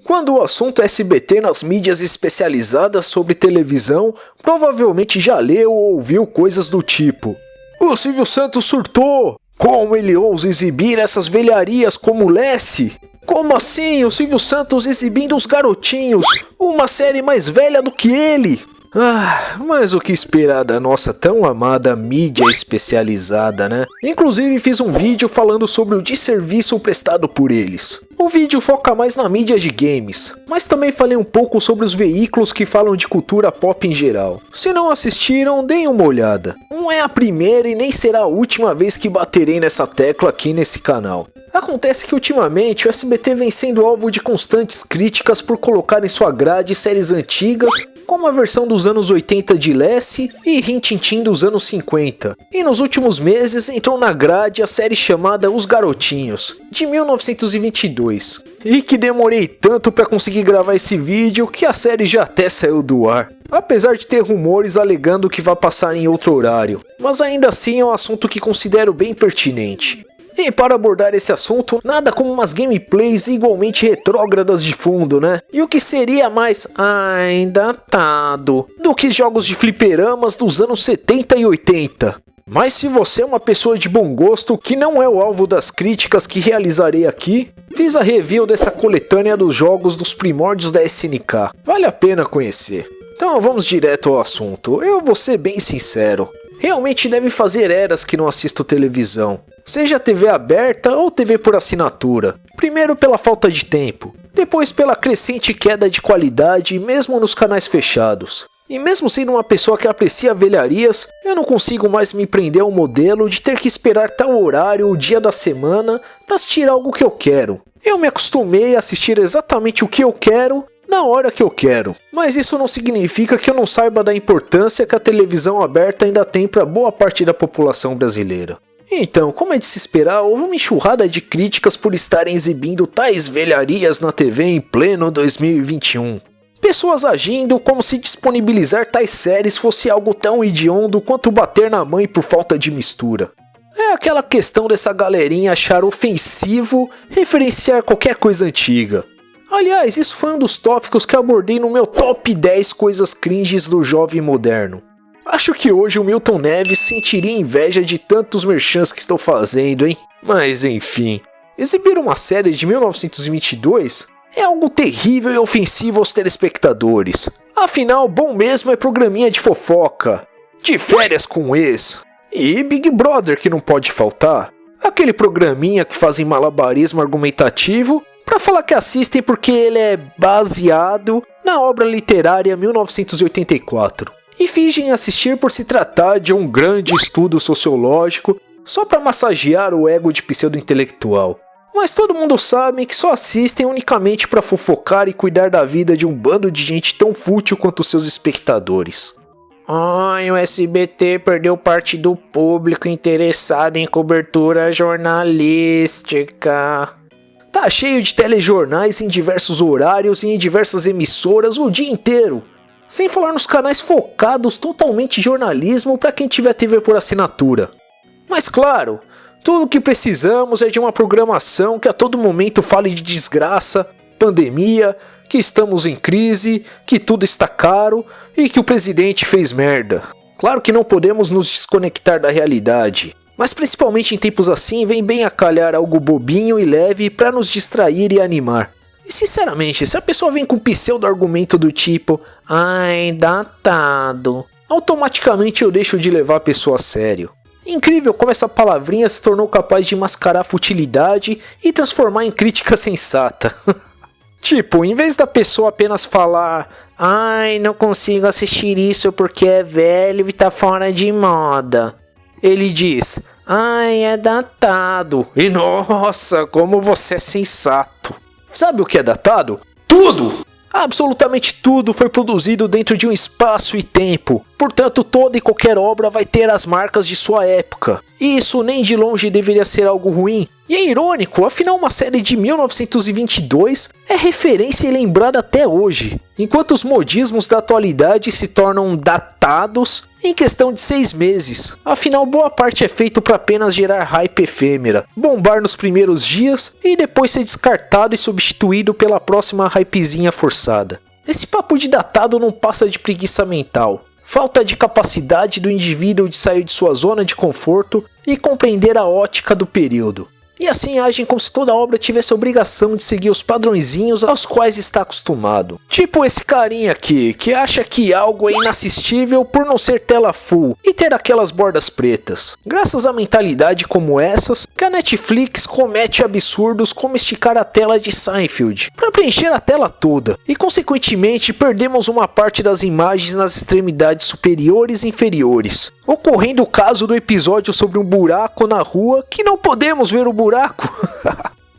Quando o assunto é SBT nas mídias especializadas sobre televisão, provavelmente já leu ou ouviu coisas do tipo: o Silvio Santos surtou! Como ele ousa exibir essas velharias como Lessie? Como assim o Silvio Santos exibindo Os Garotinhos, uma série mais velha do que ele? Mas o que esperar da nossa tão amada mídia especializada, né? Inclusive fiz um vídeo falando sobre o desserviço prestado por eles. O vídeo foca mais na mídia de games, mas também falei um pouco sobre os veículos que falam de cultura pop em geral. Se não assistiram, deem uma olhada. Não é a primeira e nem será a última vez que baterei nessa tecla aqui nesse canal. Acontece que ultimamente o SBT vem sendo alvo de constantes críticas por colocar em sua grade séries antigas, como a versão dos anos 80 de Lessie e Rin Tin Tin dos anos 50. E nos últimos meses entrou na grade a série chamada Os Garotinhos, de 1922. E que demorei tanto para conseguir gravar esse vídeo que a série já até saiu do ar. Apesar de ter rumores alegando que vai passar em outro horário, mas ainda assim é um assunto que considero bem pertinente. E para abordar esse assunto, nada como umas gameplays igualmente retrógradas de fundo, né? E o que seria mais datado do que jogos de fliperamas dos anos 70 e 80. Mas se você é uma pessoa de bom gosto que não é o alvo das críticas que realizarei aqui, fiz a review dessa coletânea dos jogos dos primórdios da SNK. Vale a pena conhecer. Então vamos direto ao assunto. Eu vou ser bem sincero. Realmente deve fazer eras que não assisto televisão, seja TV aberta ou TV por assinatura. Primeiro pela falta de tempo, depois pela crescente queda de qualidade mesmo nos canais fechados. E mesmo sendo uma pessoa que aprecia velharias, eu não consigo mais me prender ao modelo de ter que esperar tal horário ou dia da semana para assistir algo que eu quero. Eu me acostumei a assistir exatamente o que eu quero, na hora que eu quero. Mas isso não significa que eu não saiba da importância que a televisão aberta ainda tem para boa parte da população brasileira. Então, como é de se esperar, houve uma enxurrada de críticas por estarem exibindo tais velharias na TV em pleno 2021. Pessoas agindo como se disponibilizar tais séries fosse algo tão hediondo quanto bater na mãe por falta de mistura. É aquela questão dessa galerinha achar ofensivo referenciar qualquer coisa antiga. Aliás, isso foi um dos tópicos que abordei no meu top 10 coisas cringes do jovem moderno. Acho que hoje o Milton Neves sentiria inveja de tantos merchans que estou fazendo, hein? Mas enfim, exibir uma série de 1922 é algo terrível e ofensivo aos telespectadores. Afinal, bom mesmo é programinha de fofoca, de férias com o ex, e Big Brother que não pode faltar. Aquele programinha que fazem malabarismo argumentativo para falar que assistem porque ele é baseado na obra literária 1984. E fingem assistir por se tratar de um grande estudo sociológico só para massagear o ego de pseudo-intelectual. Mas todo mundo sabe que só assistem unicamente para fofocar e cuidar da vida de um bando de gente tão fútil quanto seus espectadores. Ai, o SBT perdeu parte do público interessado em cobertura jornalística. Tá cheio de telejornais em diversos horários e em diversas emissoras o dia inteiro. Sem falar nos canais focados totalmente em jornalismo para quem tiver TV por assinatura. Mas claro, tudo o que precisamos é de uma programação que a todo momento fale de desgraça, pandemia, que estamos em crise, que tudo está caro e que o presidente fez merda. Claro que não podemos nos desconectar da realidade, mas principalmente em tempos assim vem bem a calhar algo bobinho e leve para nos distrair e animar. E sinceramente, se a pessoa vem com pseudo-argumento do tipo ai, datado, automaticamente eu deixo de levar a pessoa a sério. Incrível como essa palavrinha se tornou capaz de mascarar futilidade e transformar em crítica sensata. Tipo, em vez da pessoa apenas falar ai, não consigo assistir isso porque é velho e tá fora de moda, ele diz ai, é datado. E nossa, como você é sensato. Sabe o que é datado? Tudo! Absolutamente tudo foi produzido dentro de um espaço e tempo. Portanto, toda e qualquer obra vai ter as marcas de sua época. E isso nem de longe deveria ser algo ruim. E é irônico, afinal uma série de 1922 é referência e lembrada até hoje, enquanto os modismos da atualidade se tornam datados em questão de 6 meses. Afinal, boa parte é feito para apenas gerar hype efêmera, bombar nos primeiros dias e depois ser descartado e substituído pela próxima hypezinha forçada. Esse papo de datado não passa de preguiça mental. Falta de capacidade do indivíduo de sair de sua zona de conforto e compreender a ótica do período. E assim agem como se toda obra tivesse a obrigação de seguir os padrõezinhos aos quais está acostumado. Tipo esse carinha aqui, que acha que algo é inassistível por não ser tela full e ter aquelas bordas pretas. Graças a mentalidade como essas, que a Netflix comete absurdos como esticar a tela de Seinfeld para preencher a tela toda, e consequentemente perdemos uma parte das imagens nas extremidades superiores e inferiores, ocorrendo o caso do episódio sobre um buraco na rua que não podemos ver o buraco.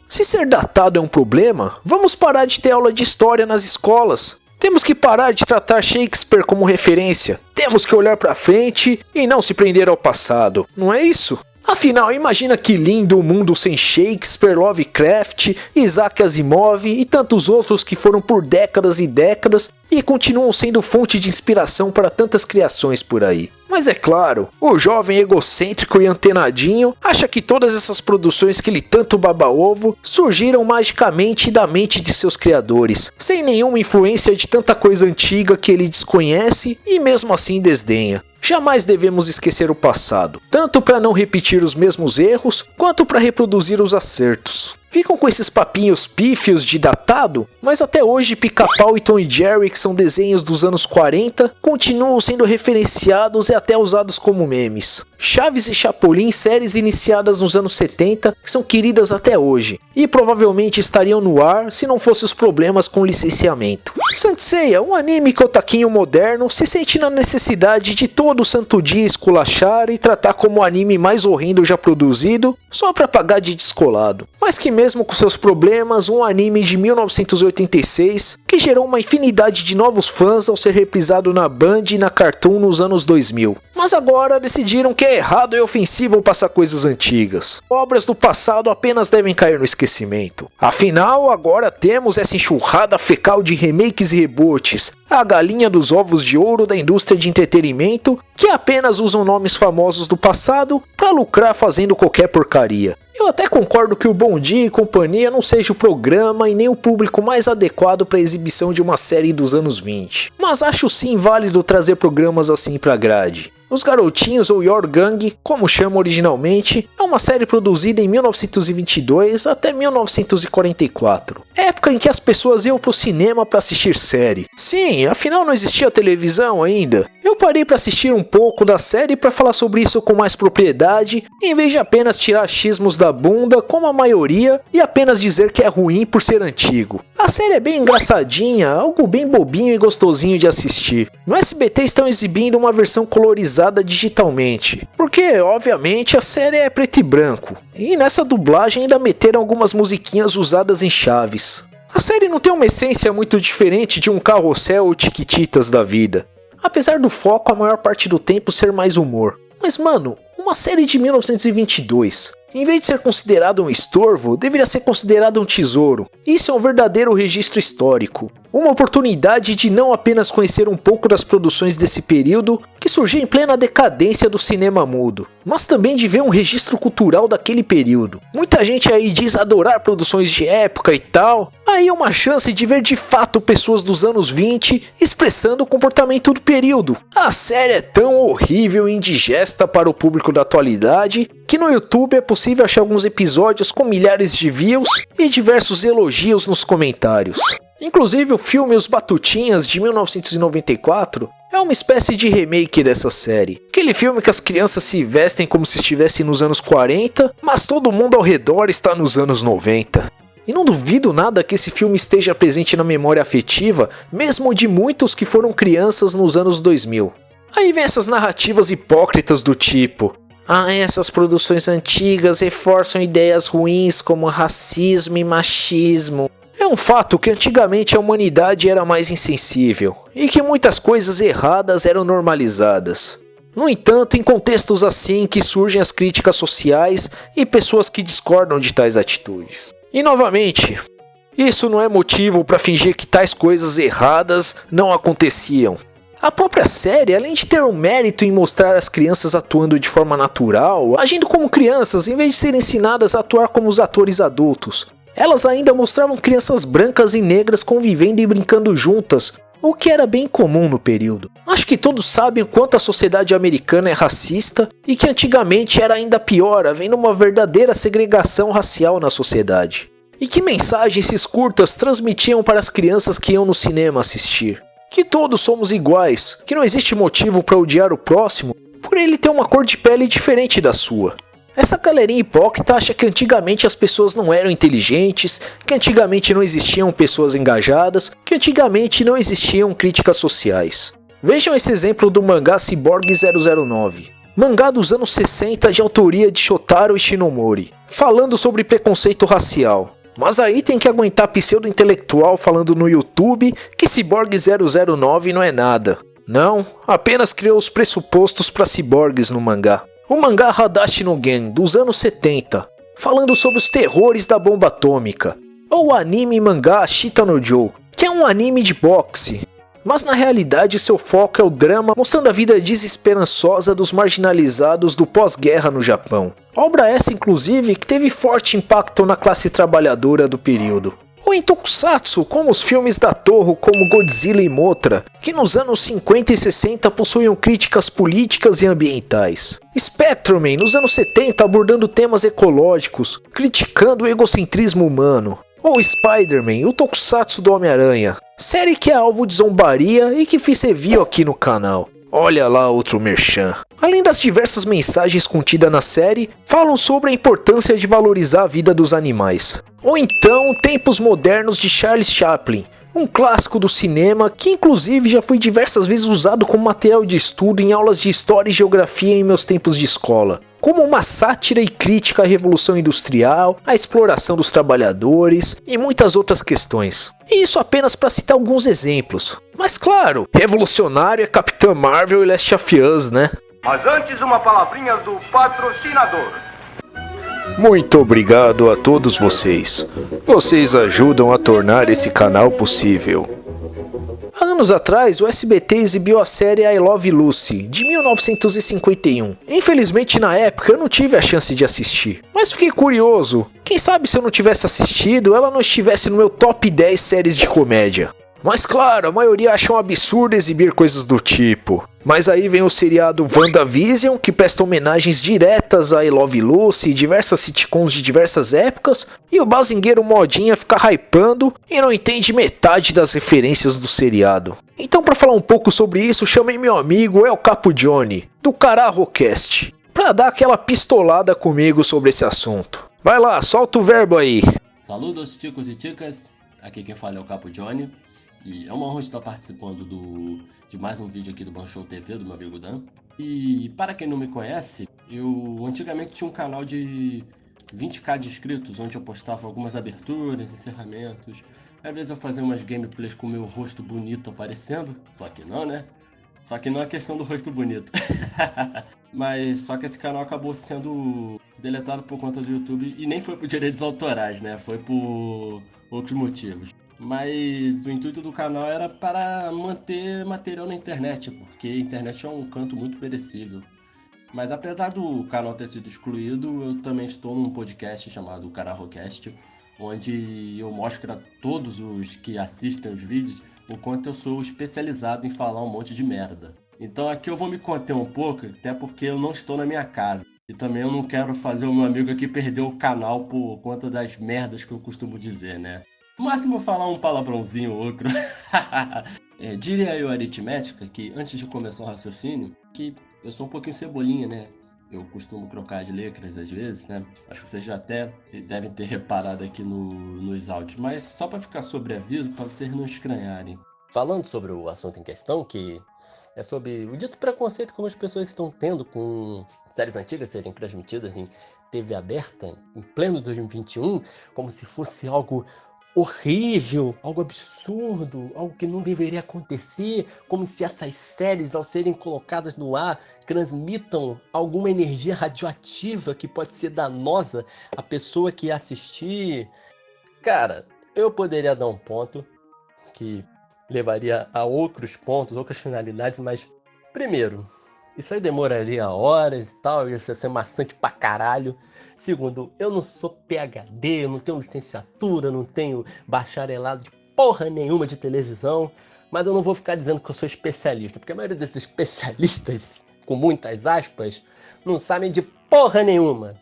Se ser datado é um problema, vamos parar de ter aula de história nas escolas. Temos que parar de tratar Shakespeare como referência. Temos que olhar para frente e não se prender ao passado, não é isso? Afinal, imagina que lindo um mundo sem Shakespeare, Lovecraft, Isaac Asimov e tantos outros que foram por décadas e décadas e continuam sendo fonte de inspiração para tantas criações por aí. Mas é claro, o jovem egocêntrico e antenadinho acha que todas essas produções que ele tanto baba ovo surgiram magicamente da mente de seus criadores, sem nenhuma influência de tanta coisa antiga que ele desconhece e mesmo assim desdenha. Jamais devemos esquecer o passado, tanto para não repetir os mesmos erros, quanto para reproduzir os acertos. Ficam com esses papinhos pífios de datado, mas até hoje Pica-Pau e Tom e Jerry, que são desenhos dos anos 40, continuam sendo referenciados e até usados como memes. Chaves e Chapolin, séries iniciadas nos anos 70, que são queridas até hoje, e provavelmente estariam no ar se não fossem os problemas com licenciamento. Saint Seiya, um anime que o taquinho moderno se sente na necessidade de todo santo dia esculachar e tratar como o anime mais horrendo já produzido, só para pagar de descolado. Mas que mesmo com seus problemas, um anime de 1986 que gerou uma infinidade de novos fãs ao ser reprisado na Band e na Cartoon nos anos 2000. Mas agora decidiram que é errado e ofensivo passar coisas antigas. Obras do passado apenas devem cair no esquecimento. Afinal, agora temos essa enxurrada fecal de remakes e reboots, a galinha dos ovos de ouro da indústria de entretenimento, que apenas usam nomes famosos do passado para lucrar fazendo qualquer porcaria. Eu até concordo que o Bom Dia e Companhia não seja o programa e nem o público mais adequado para a exibição de uma série dos anos 20. Mas acho sim válido trazer programas assim pra grade. Os Garotinhos, ou Your Gang, como chama originalmente, é uma série produzida em 1922 até 1944. Época em que as pessoas iam pro cinema para assistir série. Sim, afinal não existia televisão ainda. Eu parei para assistir um pouco da série para falar sobre isso com mais propriedade, em vez de apenas tirar achismos da bunda, como a maioria, e apenas dizer que é ruim por ser antigo. A série é bem engraçadinha, algo bem bobinho e gostosinho de assistir. No SBT estão exibindo uma versão colorizada digitalmente, porque obviamente a série é preto e branco, e nessa dublagem ainda meteram algumas musiquinhas usadas em Chaves. A série não tem uma essência muito diferente de um Carrossel ou Tiquititas da vida, apesar do foco a maior parte do tempo ser mais humor. Mas mano, uma série de 1922, em vez de ser considerado um estorvo, deveria ser considerado um tesouro. Isso é um verdadeiro registro histórico. Uma oportunidade de não apenas conhecer um pouco das produções desse período, que surgiu em plena decadência do cinema mudo, mas também de ver um registro cultural daquele período. Muita gente aí diz adorar produções de época e tal, aí é uma chance de ver de fato pessoas dos anos 20 expressando o comportamento do período. A série é tão horrível e indigesta para o público da atualidade, que no YouTube é possível achar alguns episódios com milhares de views e diversos elogios nos comentários. Inclusive o filme Os Batutinhas de 1994 é uma espécie de remake dessa série. Aquele filme que as crianças se vestem como se estivessem nos anos 40, mas todo mundo ao redor está nos anos 90. E não duvido nada que esse filme esteja presente na memória afetiva, mesmo de muitos que foram crianças nos anos 2000. Aí vem essas narrativas hipócritas do tipo: essas produções antigas reforçam ideias ruins como racismo e machismo. É um fato que antigamente a humanidade era mais insensível, e que muitas coisas erradas eram normalizadas. No entanto, em contextos assim que surgem as críticas sociais e pessoas que discordam de tais atitudes. E novamente, isso não é motivo para fingir que tais coisas erradas não aconteciam. A própria série, além de ter um mérito em mostrar as crianças atuando de forma natural, agindo como crianças em vez de serem ensinadas a atuar como os atores adultos, elas ainda mostravam crianças brancas e negras convivendo e brincando juntas, o que era bem comum no período. Acho que todos sabem o quanto a sociedade americana é racista e que antigamente era ainda pior, havendo uma verdadeira segregação racial na sociedade. E que mensagens esses curtas transmitiam para as crianças que iam no cinema assistir? Que todos somos iguais, que não existe motivo para odiar o próximo por ele ter uma cor de pele diferente da sua. Essa galerinha hipócrita acha que antigamente as pessoas não eram inteligentes, que antigamente não existiam pessoas engajadas, que antigamente não existiam críticas sociais. Vejam esse exemplo do mangá Cyborg 009, mangá dos anos 60 de autoria de Shotaro Ishinomori, falando sobre preconceito racial. Mas aí tem que aguentar pseudo-intelectual falando no YouTube que Cyborg 009 não é nada. Não, apenas criou os pressupostos para ciborgues no mangá. O mangá Hadashi no Gen, dos anos 70, falando sobre os terrores da bomba atômica. Ou o anime mangá Ashita no Joe, que é um anime de boxe. Mas na realidade seu foco é o drama, mostrando a vida desesperançosa dos marginalizados do pós-guerra no Japão. Obra essa inclusive que teve forte impacto na classe trabalhadora do período. Ou em Tokusatsu, como os filmes da Toho como Godzilla e Mothra, que nos anos 50 e 60 possuíam críticas políticas e ambientais. Spectreman, nos anos 70, abordando temas ecológicos, criticando o egocentrismo humano. Ou Spider-Man, o Tokusatsu do Homem-Aranha, série que é alvo de zombaria e que fiz review aqui no canal. Olha lá outro merchan. Além das diversas mensagens contidas na série, falam sobre a importância de valorizar a vida dos animais. Ou então, Tempos Modernos de Charles Chaplin, um clássico do cinema que inclusive já foi diversas vezes usado como material de estudo em aulas de História e Geografia em meus tempos de escola, como uma sátira e crítica à Revolução Industrial, à exploração dos trabalhadores e muitas outras questões. E isso apenas para citar alguns exemplos. Mas claro, revolucionário é Capitã Marvel e Last of Us, né? Mas antes uma palavrinha do patrocinador. Muito obrigado a todos vocês. Vocês ajudam a tornar esse canal possível. Há anos atrás, o SBT exibiu a série I Love Lucy, de 1951. Infelizmente, na época, eu não tive a chance de assistir. Mas fiquei curioso. Quem sabe se eu não tivesse assistido, ela não estivesse no meu top 10 séries de comédia. Mas claro, a maioria acha um absurdo exibir coisas do tipo. Mas aí vem o seriado WandaVision, que presta homenagens diretas a I Love Lucy e diversas sitcoms de diversas épocas, e o bazingueiro modinha fica hypando e não entende metade das referências do seriado. Então para falar um pouco sobre isso, chamei meu amigo El Capo Johnny, do Cararrocast, pra dar aquela pistolada comigo sobre esse assunto. Vai lá, solta o verbo aí. Saludos ticos e ticas, aqui quem fala é o Capo Johnny. E é uma honra estar participando de mais um vídeo aqui do Banshow TV, do meu amigo Dan. E para quem não me conhece, eu antigamente tinha um canal de 20k de inscritos, onde eu postava algumas aberturas, encerramentos. Às vezes eu fazia umas gameplays com o meu rosto bonito aparecendo, só que não, né? Só que não é questão do rosto bonito. Mas só que esse canal acabou sendo deletado por conta do YouTube e nem foi por direitos autorais, né? Foi por outros motivos. Mas o intuito do canal era para manter material na internet, porque a internet é um canto muito perecível. Mas apesar do canal ter sido excluído, eu também estou num podcast chamado Cararrocast, onde eu mostro a todos os que assistem os vídeos o quanto eu sou especializado em falar um monte de merda. Então aqui eu vou me conter um pouco, até porque eu não estou na minha casa. E também eu não quero fazer o meu amigo aqui perder o canal por conta das merdas que eu costumo dizer, né? No máximo eu falar um palavrãozinho ou outro. Diria eu aritmética que antes de começar o raciocínio, que eu sou um pouquinho cebolinha, né? Eu costumo trocar de letras às vezes, né? Acho que vocês já até devem ter reparado aqui nos áudios, mas só para ficar sobre aviso, para vocês não estranharem. Falando sobre o assunto em questão, que é sobre o dito preconceito que algumas pessoas estão tendo com séries antigas serem transmitidas em TV aberta em pleno 2021, como se fosse algo horrível, algo absurdo, algo que não deveria acontecer, como se essas séries, ao serem colocadas no ar, transmitam alguma energia radioativa que pode ser danosa à pessoa que assistir. Cara, eu poderia dar um ponto que levaria a outros pontos, outras finalidades, mas primeiro, isso aí demoraria horas e tal, ia ser maçante pra caralho. Segundo, eu não sou PhD, eu não tenho licenciatura, não tenho bacharelado de porra nenhuma de televisão, mas eu não vou ficar dizendo que eu sou especialista, porque a maioria desses especialistas, com muitas aspas, não sabem de porra nenhuma.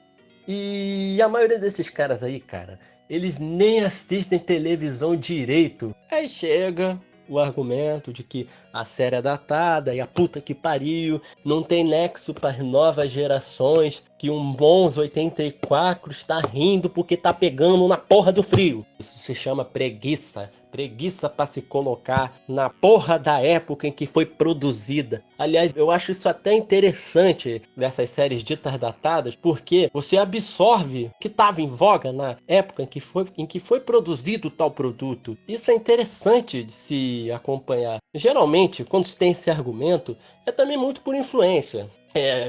E a maioria desses caras aí, cara, eles nem assistem televisão direito. Aí chega o argumento de que a série é datada e a puta que pariu, não tem nexo para as novas gerações, que um bons 84 está rindo porque tá pegando na porra do frio. Isso se chama preguiça. Preguiça para se colocar na porra da época em que foi produzida. Aliás, eu acho isso até interessante dessas séries ditas datadas, porque você absorve o que estava em voga na época em que foi produzido tal produto. Isso é interessante de se acompanhar. Geralmente, quando se tem esse argumento, é também muito por influência.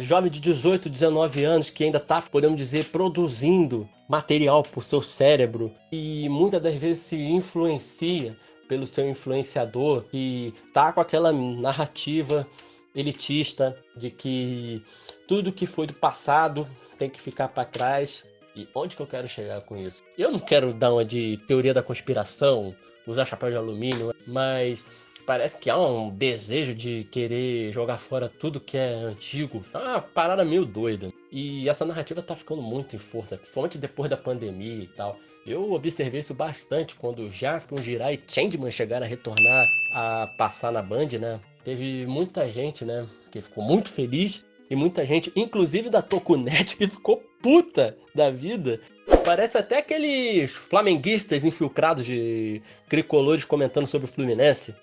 Jovem de 18, 19 anos que ainda está, podemos dizer, produzindo material por seu cérebro e muitas das vezes se influencia pelo seu influenciador que tá com aquela narrativa elitista de que tudo que foi do passado tem que ficar para trás. E onde que eu quero chegar com isso? Eu não quero dar uma de teoria da conspiração, usar chapéu de alumínio, mas parece que há um desejo de querer jogar fora tudo que é antigo. É uma parada meio doida. E essa narrativa tá ficando muito em força, principalmente depois da pandemia e tal. Eu observei isso bastante quando Jaspion, Jirai e Changeman chegaram a retornar a passar na Band, né? Teve muita gente, né, que ficou muito feliz. E muita gente, inclusive da Tokunet, que ficou puta da vida. Parece até aqueles flamenguistas infiltrados de tricolores comentando sobre o Fluminense.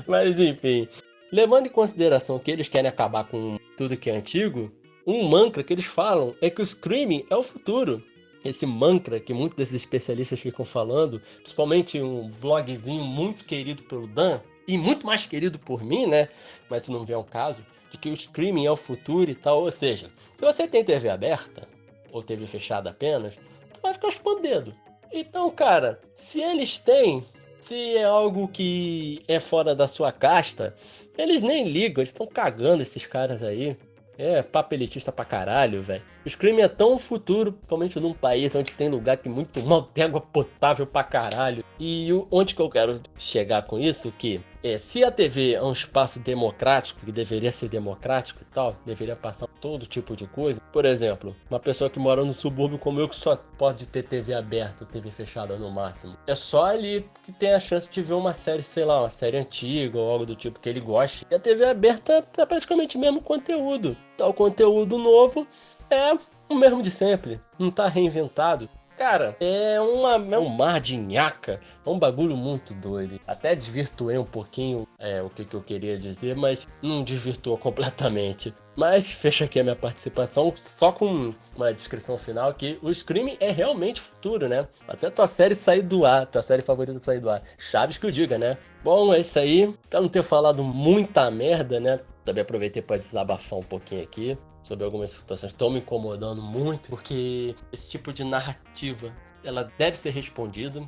Mas enfim, levando em consideração que eles querem acabar com tudo que é antigo, um mantra que eles falam é que o streaming é o futuro. Esse mantra que muitos desses especialistas ficam falando, principalmente um blogzinho muito querido pelo Dan, e muito mais querido por mim, né? Mas isso não vem ao caso, de que o streaming é o futuro e tal. Ou seja, se você tem TV aberta, ou TV fechada apenas, tu vai ficar escondendo. Então, cara, se eles têm, se é algo que é fora da sua casta, eles nem ligam, eles estão cagando esses caras aí. É papo elitista pra caralho, velho. O streaming é tão futuro, principalmente num país onde tem lugar que muito mal tem água potável pra caralho. E onde que eu quero chegar com isso? Que se a TV é um espaço democrático, que deveria ser democrático e tal, deveria passar todo tipo de coisa. Por exemplo, uma pessoa que mora no subúrbio como eu, que só pode ter TV aberta ou TV fechada no máximo. É só ali que tem a chance de ver uma série, sei lá, uma série antiga ou algo do tipo que ele goste. E a TV aberta é praticamente o mesmo conteúdo. Tal conteúdo novo é o mesmo de sempre, não tá reinventado. Cara, é um mar de nhaca, é um bagulho muito doido. Até desvirtuei um pouquinho o que eu queria dizer, mas não desvirtuou completamente. Mas fecha aqui a minha participação só com uma descrição final que o streaming é realmente futuro, né? Até tua série sair do ar, tua série favorita sair do ar. Chaves que eu diga, né? Bom, é isso aí. Pra não ter falado muita merda, né? Também aproveitei para desabafar um pouquinho aqui sobre algumas situações que estão me incomodando muito, porque esse tipo de narrativa, ela deve ser respondida.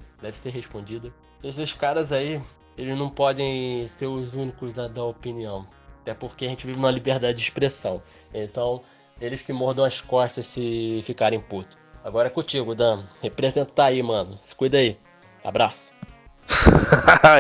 Esses caras aí, eles não podem ser os únicos a dar opinião, até porque a gente vive numa liberdade de expressão. Então, eles que mordam as costas se ficarem putos. Agora é contigo, Dan. Representar aí, mano. Se cuida aí. Abraço.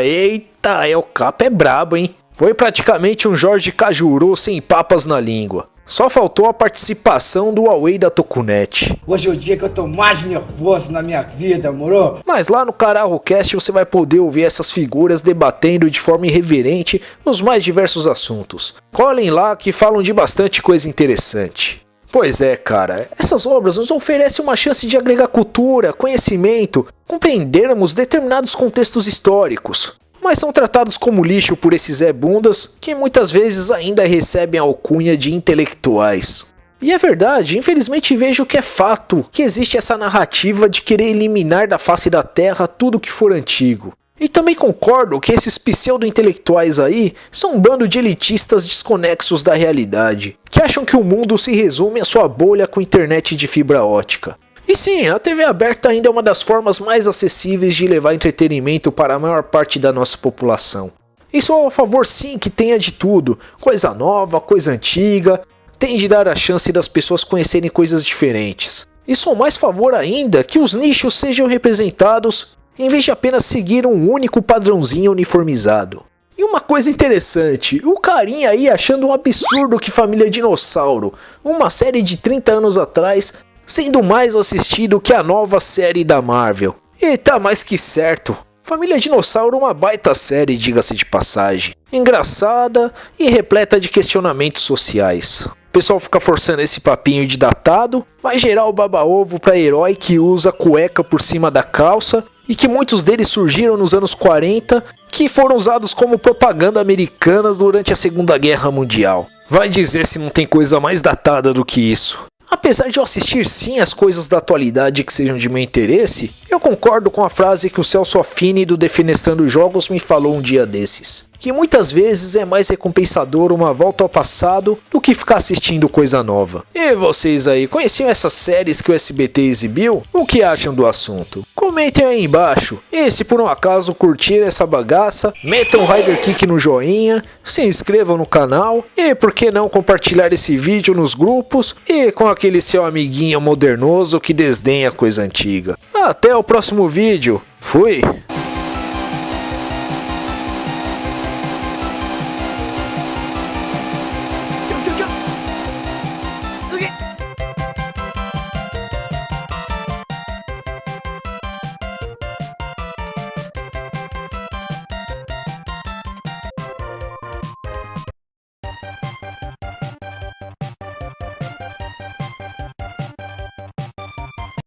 Eita, o Capa é brabo, hein? Foi praticamente um Jorge Cajuru sem papas na língua. Só faltou a participação do Huawei da Tokunet. Hoje é o dia que eu tô mais nervoso na minha vida, moro? Mas lá no CararoCast você vai poder ouvir essas figuras debatendo de forma irreverente os mais diversos assuntos. Colhem lá que falam de bastante coisa interessante. Pois é, cara, essas obras nos oferecem uma chance de agregar cultura, conhecimento, compreendermos determinados contextos históricos. Mas são tratados como lixo por esses Zé Bundas que muitas vezes ainda recebem a alcunha de intelectuais. E é verdade, infelizmente vejo que é fato que existe essa narrativa de querer eliminar da face da terra tudo que for antigo. E também concordo que esses pseudo-intelectuais aí são um bando de elitistas desconexos da realidade, que acham que o mundo se resume à sua bolha com internet de fibra ótica. E sim, a TV aberta ainda é uma das formas mais acessíveis de levar entretenimento para a maior parte da nossa população. E sou a favor sim que tenha de tudo, coisa nova, coisa antiga, tem de dar a chance das pessoas conhecerem coisas diferentes. E sou mais a favor ainda que os nichos sejam representados em vez de apenas seguir um único padrãozinho uniformizado. E uma coisa interessante, o carinha aí achando um absurdo que Família Dinossauro, uma série de 30 anos atrás, sendo mais assistido que a nova série da Marvel. E tá mais que certo, Família Dinossauro é uma baita série, diga-se de passagem, engraçada e repleta de questionamentos sociais. O pessoal fica forçando esse papinho de datado, vai gerar o baba-ovo pra herói que usa cueca por cima da calça, e que muitos deles surgiram nos anos 40, que foram usados como propaganda americanas durante a Segunda Guerra Mundial. Vai dizer se não tem coisa mais datada do que isso. Apesar de eu assistir sim as coisas da atualidade que sejam de meu interesse, eu concordo com a frase que o Celso Affini do Defenestrando Jogos me falou um dia desses, que muitas vezes é mais recompensador uma volta ao passado do que ficar assistindo coisa nova. E vocês aí, conheciam essas séries que o SBT exibiu? O que acham do assunto? Comentem aí embaixo, e se por um acaso curtirem essa bagaça, metam o Rider Kick no joinha, se inscrevam no canal, e por que não compartilhar esse vídeo nos grupos, e com aquele seu amiguinho modernoso que desdenha coisa antiga. Até o próximo vídeo, fui!